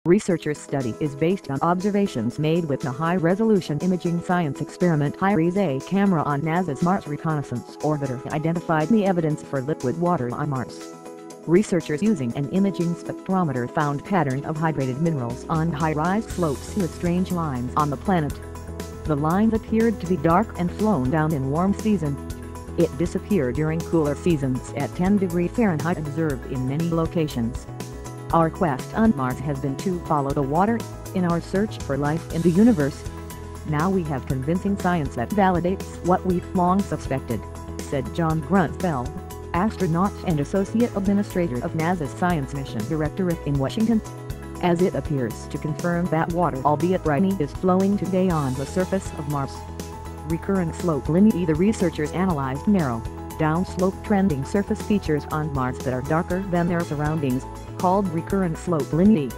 Researchers' study is based on observations made with the high-resolution imaging science experiment HiRISE camera on NASA's Mars Reconnaissance Orbiter identified the evidence for liquid water on Mars. Researchers using an imaging spectrometer found pattern of hydrated minerals on high-rise slopes with strange lines on the planet. The lines appeared to be dark and flown down in warm season. It disappeared during cooler seasons at 10 degrees Fahrenheit observed in many locations. Our quest on Mars has been to follow the water, in our search for life in the universe. Now we have convincing science that validates what we've long suspected, said John Grunsfeld, astronaut and Associate Administrator of NASA's Science Mission Directorate in Washington. As it appears to confirm that water, albeit briny, is flowing today on the surface of Mars. Recurrent slope lineae. The researchers analyzed narrow, downslope trending surface features on Mars that are darker than their surroundings, called recurrent slope lineae.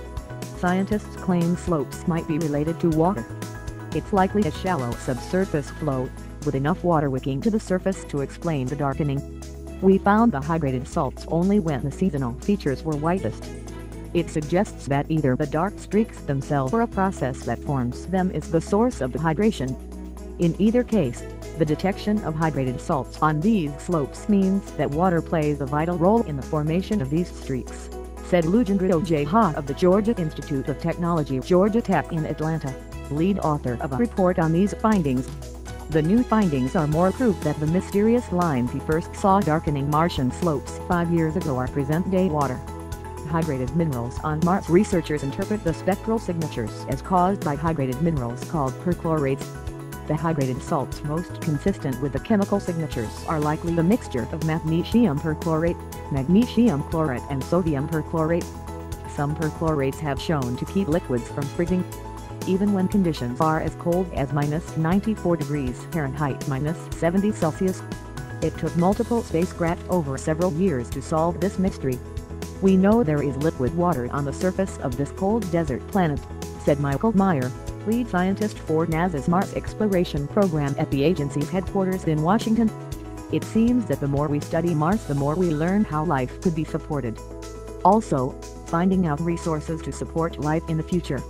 Scientists claim slopes might be related to water. It's likely a shallow subsurface flow, with enough water wicking to the surface to explain the darkening. We found the hydrated salts only when the seasonal features were whitest. It suggests that either the dark streaks themselves or a process that forms them is the source of the hydration. In either case, the detection of hydrated salts on these slopes means that water plays a vital role in the formation of these streaks, said Lujendra J. Ha of the Georgia Institute of Technology, Georgia Tech in Atlanta, lead author of a report on these findings. The new findings are more proof that the mysterious lines we first saw darkening Martian slopes 5 years ago are present-day water. Hydrated minerals on Mars. Researchers interpret the spectral signatures as caused by hydrated minerals called perchlorates. The hydrated salts most consistent with the chemical signatures are likely the mixture of magnesium perchlorate, magnesium chlorate and sodium perchlorate. Some perchlorates have shown to keep liquids from freezing, even when conditions are as cold as -94 degrees Fahrenheit -70 Celsius. It took multiple spacecraft over several years to solve this mystery. We know there is liquid water on the surface of this cold desert planet, said Michael Meyer, lead scientist for NASA's Mars exploration program at the agency's headquarters in Washington. It seems that the more we study Mars, the more we learn how life could be supported. Also, finding out resources to support life in the future.